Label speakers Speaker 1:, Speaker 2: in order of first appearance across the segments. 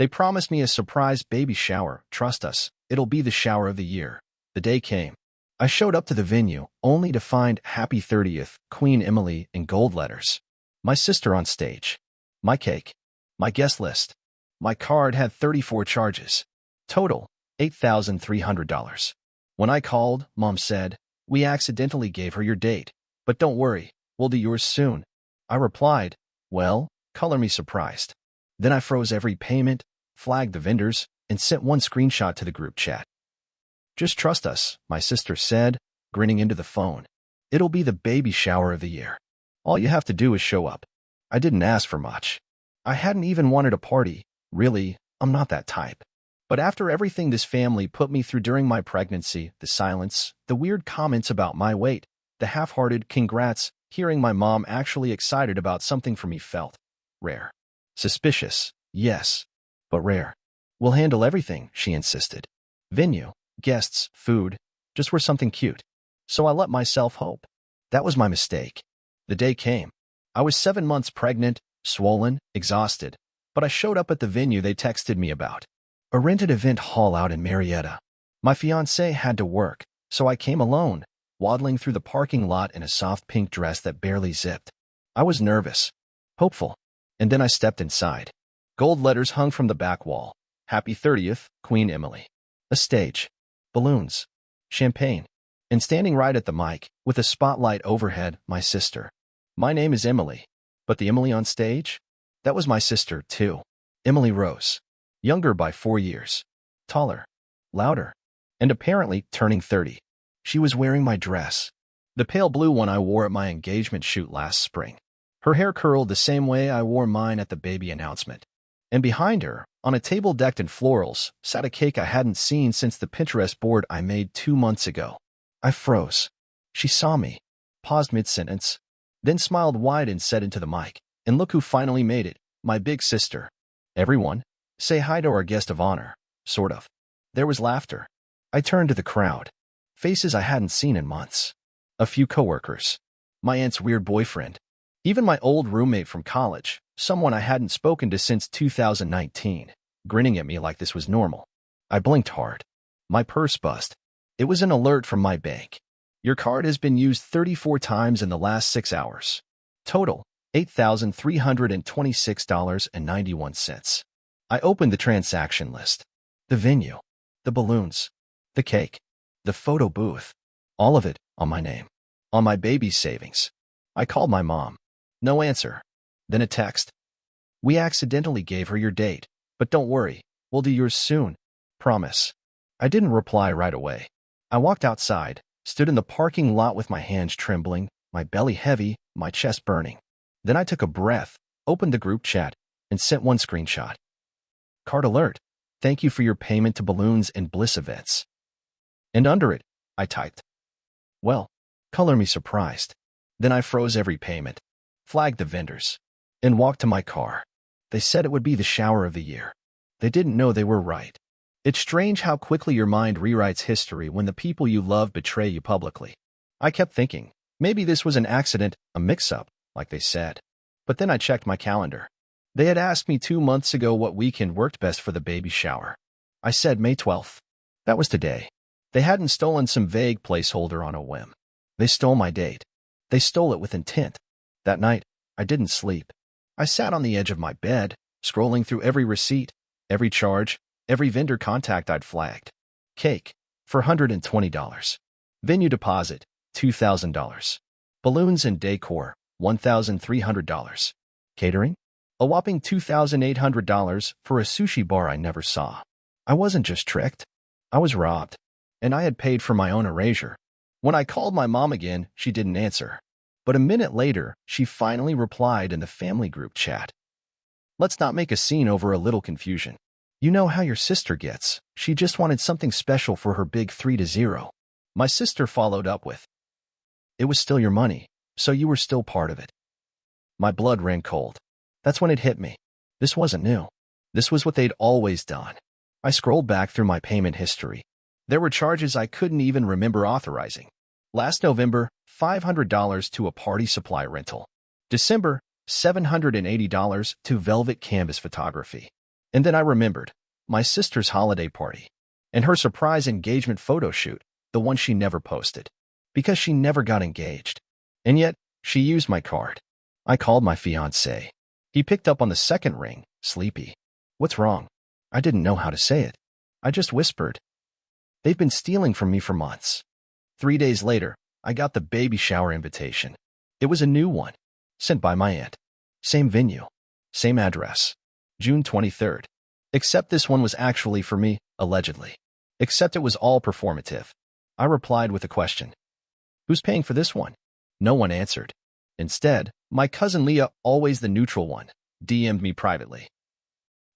Speaker 1: They promised me a surprise baby shower. Trust us, it'll be the shower of the year. The day came. I showed up to the venue, only to find Happy 30th, Queen Emily in gold letters. My sister on stage. My cake. My guest list. My card had 34 charges. Total, $8,300. When I called, Mom said, "We accidentally gave her your date. But don't worry, we'll do yours soon." I replied, "Well, color me surprised." Then I froze every payment, flagged the vendors, and sent one screenshot to the group chat. "Just trust us," my sister said, grinning into the phone. "It'll be the baby shower of the year. All you have to do is show up." I didn't ask for much. I hadn't even wanted a party. Really, I'm not that type. But after everything this family put me through during my pregnancy, the silence, the weird comments about my weight, the half-hearted congrats, hearing my mom actually excited about something for me felt rare. Suspicious, yes, but rare. "We'll handle everything," she insisted. "Venue, guests, food, just wear something cute." So I let myself hope. That was my mistake. The day came. I was 7 months pregnant, swollen, exhausted, but I showed up at the venue they texted me about. A rented event hall out in Marietta. My fiancé had to work, so I came alone, waddling through the parking lot in a soft pink dress that barely zipped. I was nervous, hopeful, and then I stepped inside. Gold letters hung from the back wall. Happy 30th, Queen Emily. A stage. Balloons. Champagne. And standing right at the mic, with a spotlight overhead, my sister. My name is Emily. But the Emily on stage? That was my sister, too. Emily Rose. Younger by 4 years. Taller. Louder. And apparently turning 30. She was wearing my dress. The pale blue one I wore at my engagement shoot last spring. Her hair curled the same way I wore mine at the baby announcement. And behind her, on a table decked in florals, sat a cake I hadn't seen since the Pinterest board I made 2 months ago. I froze. She saw me, paused mid-sentence, then smiled wide and said into the mic, "And look who finally made it, my big sister. Everyone, say hi to our guest of honor." Sort of. There was laughter. I turned to the crowd. Faces I hadn't seen in months. A few coworkers. My aunt's weird boyfriend. Even my old roommate from college, someone I hadn't spoken to since 2019, grinning at me like this was normal. I blinked hard. My purse buzzed. It was an alert from my bank. "Your card has been used 34 times in the last 6 hours. Total, $8,326.91. I opened the transaction list. The venue. The balloons. The cake. The photo booth. All of it on my name. On my baby's savings. I called my mom. No answer. Then a text. "We accidentally gave her your date, but don't worry, we'll do yours soon. Promise." I didn't reply right away. I walked outside, stood in the parking lot with my hands trembling, my belly heavy, my chest burning. Then I took a breath, opened the group chat, and sent one screenshot. "Card alert. Thank you for your payment to Balloons and Bliss Events." And under it, I typed, "Well, color me surprised." Then I froze every payment, flagged the vendors, and walked to my car. They said it would be the shower of the year. They didn't know they were right. It's strange how quickly your mind rewrites history when the people you love betray you publicly. I kept thinking, maybe this was an accident, a mix-up, like they said. But then I checked my calendar. They had asked me 2 months ago what weekend worked best for the baby shower. I said May 12th. That was today. They hadn't stolen some vague placeholder on a whim. They stole my date. They stole it with intent. That night, I didn't sleep. I sat on the edge of my bed, scrolling through every receipt, every charge, every vendor contact I'd flagged. Cake, for $120. Venue deposit, $2,000. Balloons and decor, $1,300. Catering? A whopping $2,800 for a sushi bar I never saw. I wasn't just tricked. I was robbed. And I had paid for my own erasure. When I called my mom again, she didn't answer. But a minute later, she finally replied in the family group chat. "Let's not make a scene over a little confusion. You know how your sister gets. She just wanted something special for her big 3-0. My sister followed up with, "It was still your money, so you were still part of it." My blood ran cold. That's when it hit me. This wasn't new. This was what they'd always done. I scrolled back through my payment history. There were charges I couldn't even remember authorizing. Last November, $500 to a party supply rental. December, $780 to velvet canvas photography. And then I remembered my sister's holiday party and her surprise engagement photo shoot, the one she never posted, because she never got engaged. And yet, she used my card. I called my fiancé. He picked up on the second ring, sleepy. What's wrong? I didn't know how to say it. I just whispered. They've been stealing from me for months. 3 days later, I got the baby shower invitation. It was a new one, sent by my aunt. Same venue, same address. June 23rd. Except this one was actually for me, allegedly. Except it was all performative. I replied with a question. Who's paying for this one? No one answered. Instead, my cousin Leah, always the neutral one, DM'd me privately.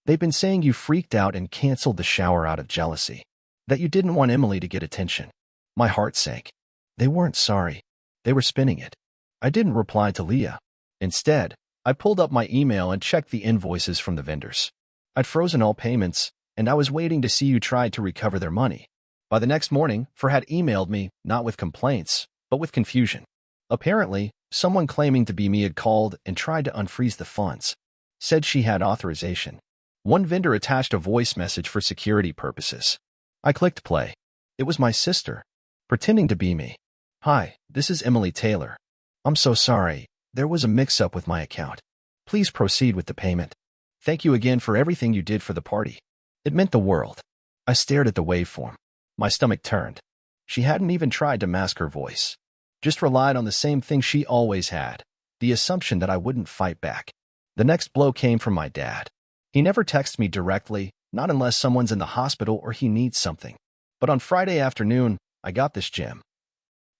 Speaker 1: They've been saying you freaked out and canceled the shower out of jealousy, that you didn't want Emily to get attention. My heart sank. They weren't sorry. They were spinning it. I didn't reply to Leah. Instead, I pulled up my email and checked the invoices from the vendors. I'd frozen all payments, and I was waiting to see who tried to recover their money. By the next morning, Fur had emailed me, not with complaints, but with confusion. Apparently, someone claiming to be me had called and tried to unfreeze the funds. Said she had authorization. One vendor attached a voice message for security purposes. I clicked play. It was my sister, pretending to be me. Hi, this is Emily Taylor. I'm so sorry. There was a mix-up with my account. Please proceed with the payment. Thank you again for everything you did for the party. It meant the world. I stared at the waveform. My stomach turned. She hadn't even tried to mask her voice. Just relied on the same thing she always had, the assumption that I wouldn't fight back. The next blow came from my dad. He never texts me directly, not unless someone's in the hospital or he needs something. But on Friday afternoon, I got this gem.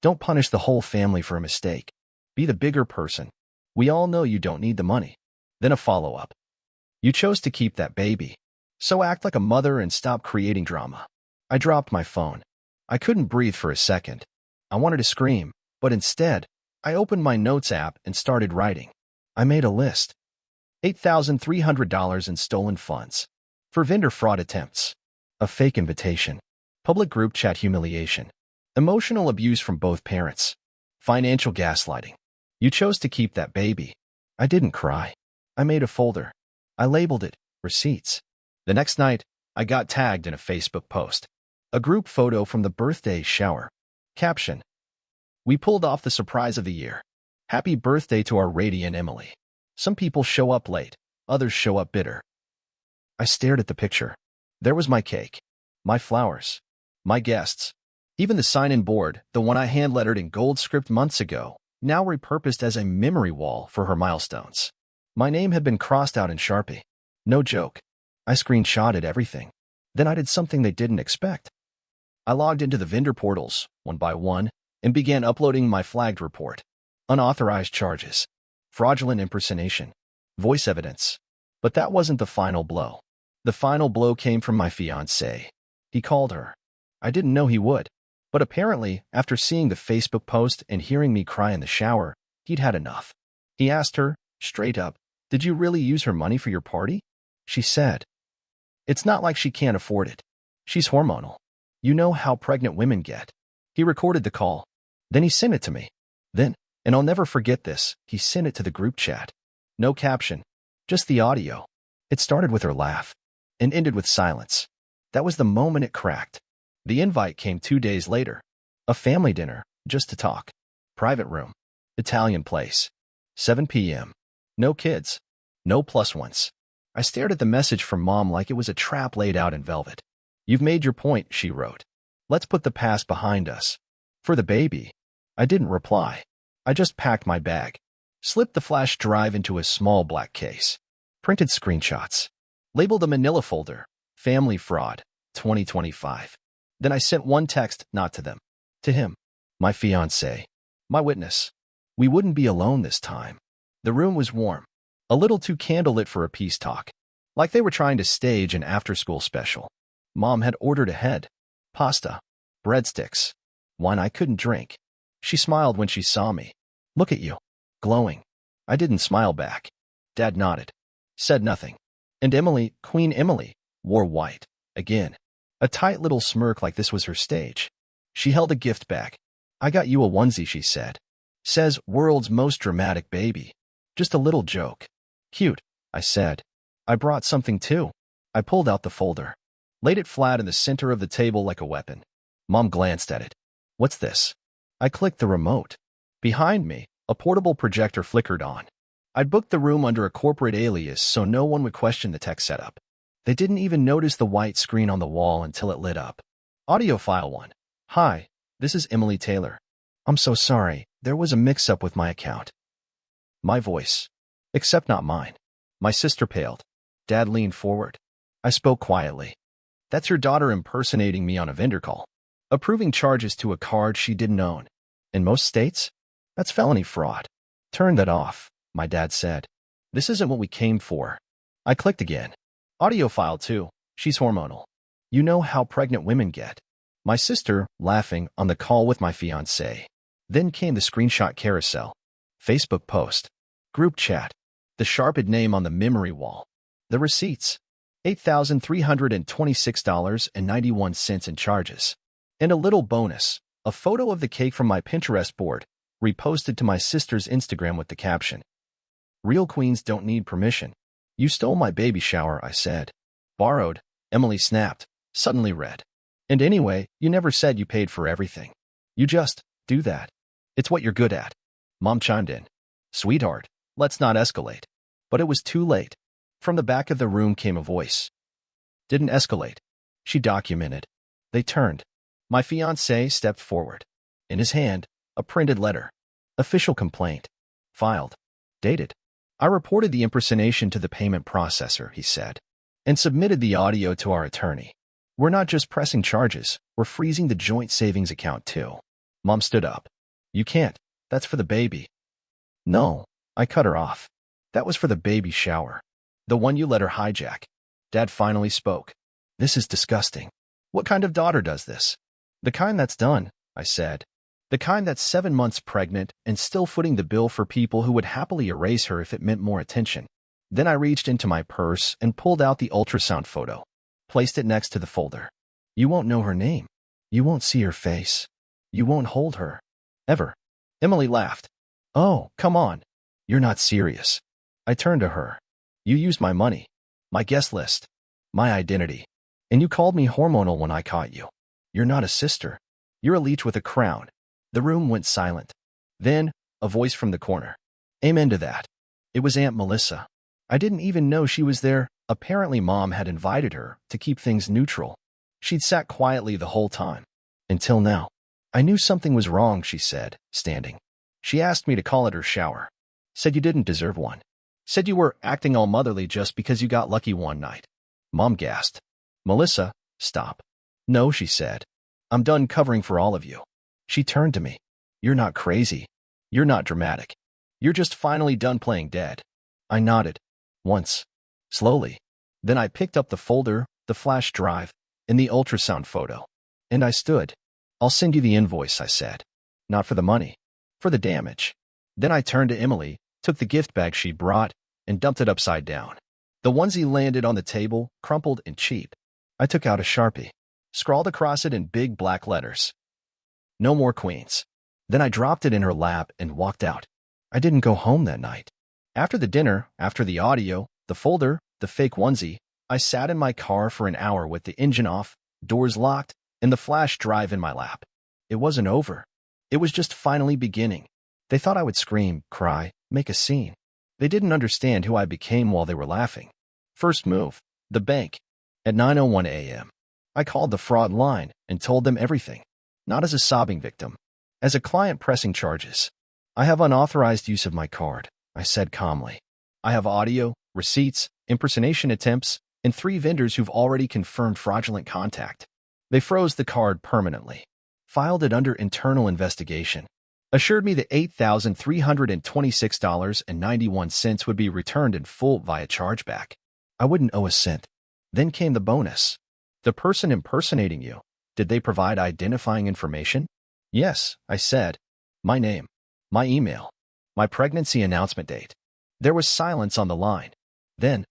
Speaker 1: Don't punish the whole family for a mistake. Be the bigger person. We all know you don't need the money. Then a follow-up. You chose to keep that baby. So act like a mother and stop creating drama. I dropped my phone. I couldn't breathe for a second. I wanted to scream, but instead, I opened my notes app and started writing. I made a list. $8,300 in stolen funds. For vendor fraud attempts. A fake invitation. Public group chat humiliation. Emotional abuse from both parents. Financial gaslighting. You chose to keep that baby. I didn't cry. I made a folder. I labeled it, receipts. The next night, I got tagged in a Facebook post. A group photo from the birthday shower. Caption. We pulled off the surprise of the year. Happy birthday to our radiant Emily. Some people show up late, others show up bitter. I stared at the picture. There was my cake, my flowers, my guests. Even the sign-in board, the one I hand-lettered in gold script months ago, now repurposed as a memory wall for her milestones. My name had been crossed out in Sharpie. No joke. I screenshotted everything. Then I did something they didn't expect. I logged into the vendor portals, one by one, and began uploading my flagged report. Unauthorized charges. Fraudulent impersonation. Voice evidence. But that wasn't the final blow. The final blow came from my fiancé. He called her. I didn't know he would. But apparently, after seeing the Facebook post and hearing me cry in the shower, he'd had enough. He asked her, straight up, did you really use her money for your party? She said, it's not like she can't afford it. She's hormonal. You know how pregnant women get. He recorded the call. Then he sent it to me. Then, and I'll never forget this, he sent it to the group chat. No caption, just the audio. It started with her laugh and ended with silence. That was the moment it cracked. The invite came 2 days later. A family dinner, just to talk. Private room. Italian place. 7 p.m. No kids. No plus ones. I stared at the message from Mom like it was a trap laid out in velvet. You've made your point, she wrote. Let's put the past behind us. For the baby. I didn't reply. I just packed my bag. Slipped the flash drive into a small black case. Printed screenshots. Labeled a manila folder. Family fraud. 2025. Then I sent one text, not to them. To him. My fiancé. My witness. We wouldn't be alone this time. The room was warm. A little too candlelit for a peace talk. Like they were trying to stage an after-school special. Mom had ordered ahead. Pasta. Breadsticks. Wine I couldn't drink. She smiled when she saw me. Look at you. Glowing. I didn't smile back. Dad nodded. Said nothing. And Emily, Queen Emily, wore white. Again. A tight little smirk like this was her stage. She held a gift bag. I got you a onesie, she said. Says, world's most dramatic baby. Just a little joke. Cute, I said. I brought something too. I pulled out the folder, laid it flat in the center of the table like a weapon. Mom glanced at it. What's this? I clicked the remote. Behind me, a portable projector flickered on. I'd booked the room under a corporate alias so no one would question the tech setup. They didn't even notice the white screen on the wall until it lit up. Audio file 1. Hi, this is Emily Taylor. I'm so sorry, there was a mix-up with my account. My voice. Except not mine. My sister paled. Dad leaned forward. I spoke quietly. That's your daughter impersonating me on a vendor call. Approving charges to a card she didn't own. In most states, that's felony fraud. Turn that off, my dad said. This isn't what we came for. I clicked again. Audio file 2. She's hormonal. You know how pregnant women get. My sister, laughing, on the call with my fiancé. Then came the screenshot carousel. Facebook post. Group chat. The sharpened name on the memory wall. The receipts. $8,326.91 in charges. And a little bonus. A photo of the cake from my Pinterest board, reposted to my sister's Instagram with the caption. Real queens don't need permission. You stole my baby shower, I said. Borrowed, Emily snapped, suddenly red. And anyway, you never said you paid for everything. You just do that. It's what you're good at. Mom chimed in. Sweetheart, let's not escalate. But it was too late. From the back of the room came a voice. Didn't escalate. She documented. They turned. My fiancé stepped forward. In his hand, a printed letter. Official complaint. Filed. Dated. I reported the impersonation to the payment processor, he said, and submitted the audio to our attorney. We're not just pressing charges, we're freezing the joint savings account too. Mom stood up. You can't. That's for the baby. No, I cut her off. That was for the baby shower. The one you let her hijack. Dad finally spoke. This is disgusting. What kind of daughter does this? The kind that's done, I said. The kind that's 7 months pregnant and still footing the bill for people who would happily erase her if it meant more attention. Then I reached into my purse and pulled out the ultrasound photo. Placed it next to the folder. You won't know her name. You won't see her face. You won't hold her. Ever. Emily laughed. Oh, come on. You're not serious. I turned to her. You used my money, my guest list, my identity, and you called me hormonal when I caught you. You're not a sister. You're a leech with a crown. The room went silent. Then, a voice from the corner. Amen to that. It was Aunt Melissa. I didn't even know she was there. Apparently Mom had invited her to keep things neutral. She'd sat quietly the whole time. Until now. I knew something was wrong, she said, standing. She asked me to call it her shower. Said you didn't deserve one. Said you were acting all motherly just because you got lucky one night. Mom gasped. Melissa, stop. No, she said. I'm done covering for all of you. She turned to me. You're not crazy. You're not dramatic. You're just finally done playing dead. I nodded. Once. Slowly. Then I picked up the folder, the flash drive, and the ultrasound photo. And I stood. I'll send you the invoice, I said. Not for the money. For the damage. Then I turned to Emily, took the gift bag she brought, and dumped it upside down. The onesie landed on the table, crumpled and cheap. I took out a Sharpie, scrawled across it in big black letters. No more queens. Then I dropped it in her lap and walked out. I didn't go home that night. After the dinner, after the audio, the folder, the fake onesie, I sat in my car for an hour with the engine off, doors locked, and the flash drive in my lap. It wasn't over. It was just finally beginning. They thought I would scream, cry, make a scene. They didn't understand who I became while they were laughing. First move, the bank. At 9:01 a.m., I called the fraud line and told them everything. Not as a sobbing victim, as a client pressing charges. I have unauthorized use of my card, I said calmly. I have audio, receipts, impersonation attempts, and 3 vendors who've already confirmed fraudulent contact. They froze the card permanently, filed it under internal investigation, assured me that $8,326.91 would be returned in full via chargeback. I wouldn't owe a cent. Then came the bonus. The person impersonating you, did they provide identifying information? Yes, I said. My name, my email, my pregnancy announcement date. There was silence on the line. Then,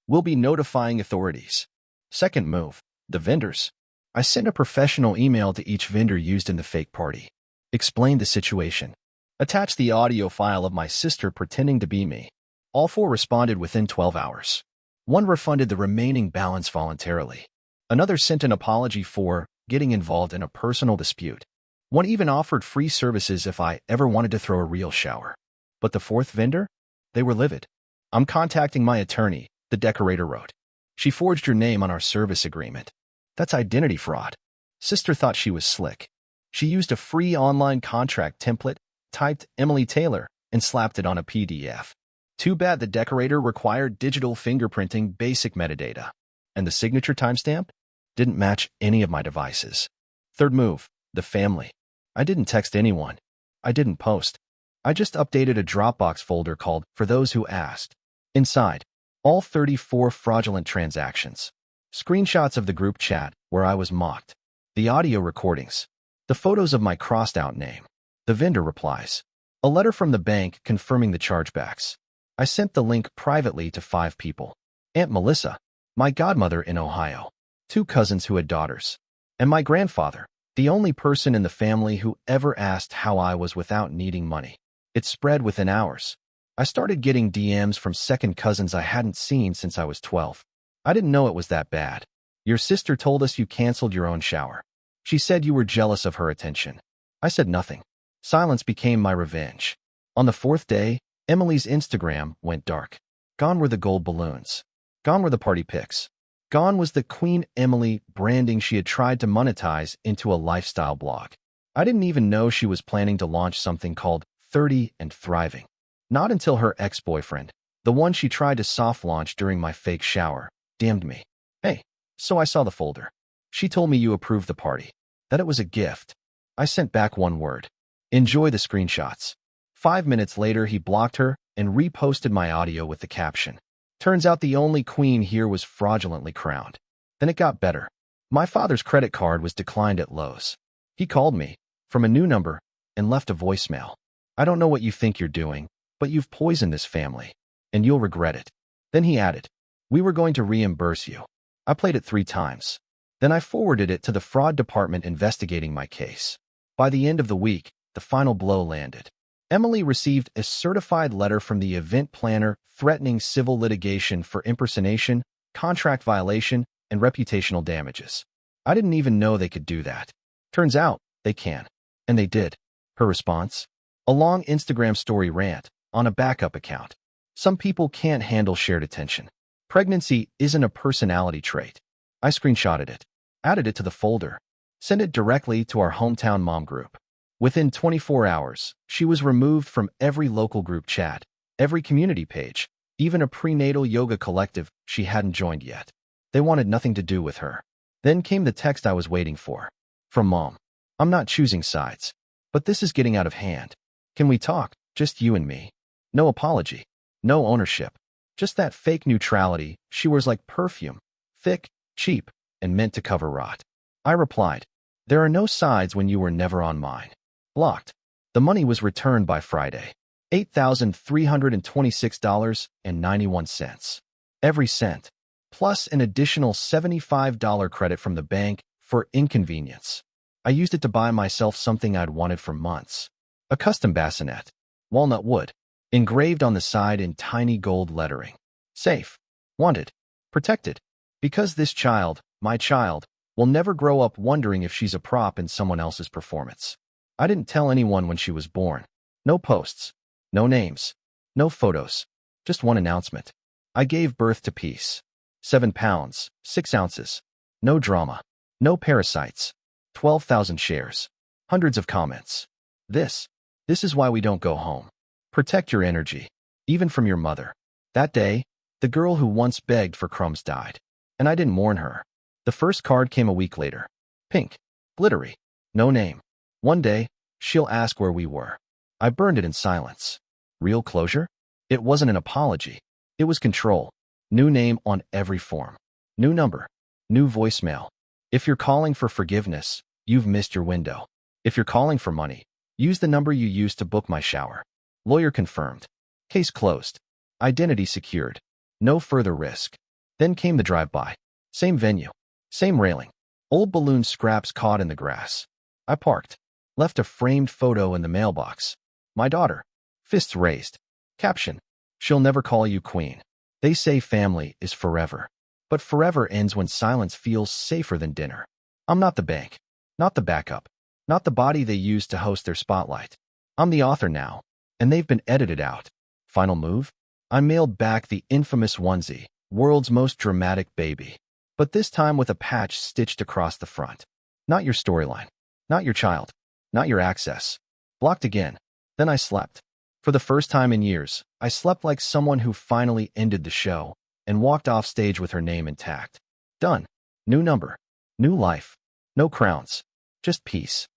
Speaker 1: we'll be notifying authorities. Second move, the vendors. I sent a professional email to each vendor used in the fake party. Explained the situation. Attached the audio file of my sister pretending to be me. All 4 responded within 12 hours. One refunded the remaining balance voluntarily. Another sent an apology for getting involved in a personal dispute. One even offered free services if I ever wanted to throw a real shower. But the fourth vendor? They were livid. "I'm contacting my attorney," the decorator wrote. "She forged your name on our service agreement. That's identity fraud." Sister thought she was slick. She used a free online contract template, typed Emily Taylor, and slapped it on a PDF. Too bad the decorator required digital fingerprinting basic metadata. And the signature timestamp didn't match any of my devices. Third move, the family. I didn't text anyone. I didn't post. I just updated a Dropbox folder called For Those Who Asked. Inside, all 34 fraudulent transactions. Screenshots of the group chat where I was mocked. The audio recordings. The photos of my crossed-out name. The vendor replies. A letter from the bank confirming the chargebacks. I sent the link privately to 5 people. Aunt Melissa, my godmother in Ohio, 2 cousins who had daughters, and my grandfather, the only person in the family who ever asked how I was without needing money. It spread within hours. I started getting DMs from second cousins I hadn't seen since I was 12. I didn't know it was that bad. "Your sister told us you canceled your own shower. She said you were jealous of her attention." I said nothing. Silence became my revenge. On the 4th day, Emily's Instagram went dark. Gone were the gold balloons. Gone were the party pics. Gone was the Queen Emily branding she had tried to monetize into a lifestyle blog. I didn't even know she was planning to launch something called 30 and Thriving. Not until her ex-boyfriend, the one she tried to soft launch during my fake shower, DM'd me. "Hey, so I saw the folder. She told me you approved the party, that it was a gift." I sent back one word. "Enjoy the screenshots." 5 minutes later, he blocked her and reposted my audio with the caption. Turns out the only queen here was fraudulently crowned. Then it got better. My father's credit card was declined at Lowe's. He called me from a new number and left a voicemail. "I don't know what you think you're doing, but you've poisoned this family, and you'll regret it." Then he added, "We were going to reimburse you." I played it 3 times. Then I forwarded it to the fraud department investigating my case. By the end of the week, the final blow landed. Emily received a certified letter from the event planner threatening civil litigation for impersonation, contract violation, and reputational damages. I didn't even know they could do that. Turns out, they can. And they did. Her response? A long Instagram story rant on a backup account. Some people can't handle shared attention. Pregnancy isn't a personality trait. I screenshotted it, added it to the folder, sent it directly to our hometown mom group. Within 24 hours, she was removed from every local group chat, every community page, even a prenatal yoga collective she hadn't joined yet. They wanted nothing to do with her. Then came the text I was waiting for. From Mom. "I'm not choosing sides, but this is getting out of hand. Can we talk, just you and me? No apology, no ownership, just that fake neutrality she wears like perfume, thick, cheap, and meant to cover rot." I replied, "There are no sides when you were never on mine." Blocked. The money was returned by Friday. $8,326.91. Every cent, plus an additional $75 credit from the bank for inconvenience. I used it to buy myself something I'd wanted for months. A custom bassinet, walnut wood, engraved on the side in tiny gold lettering. Safe, wanted, protected. Because this child, my child, will never grow up wondering if she's a prop in someone else's performance. I didn't tell anyone when she was born. No posts, no names, no photos, just one announcement. I gave birth to peace. 7 pounds, 6 ounces. No drama, no parasites. 12,000 shares, hundreds of comments. This is why we don't go home. Protect your energy, even from your mother. That day, the girl who once begged for crumbs died, and I didn't mourn her. The first card came a week later. Pink, glittery, no name. One day, she'll ask where we were. I burned it in silence. Real closure? It wasn't an apology. It was control. New name on every form. New number. New voicemail. If you're calling for forgiveness, you've missed your window. If you're calling for money, use the number you used to book my shower. Lawyer confirmed. Case closed. Identity secured. No further risk. Then came the drive-by. Same venue. Same railing. Old balloon scraps caught in the grass. I parked. Left a framed photo in the mailbox. My daughter. Fists raised. Caption. She'll never call you queen. They say family is forever. But forever ends when silence feels safer than dinner. I'm not the bank, not the backup, not the body they used to host their spotlight. I'm the author now, and they've been edited out. Final move? I mailed back the infamous onesie, world's most dramatic baby. But this time with a patch stitched across the front. Not your storyline, not your child, not your access. Blocked again. Then I slept. For the first time in years, I slept like someone who finally ended the show and walked off stage with her name intact. Done. New number. New life. No crowns. Just peace.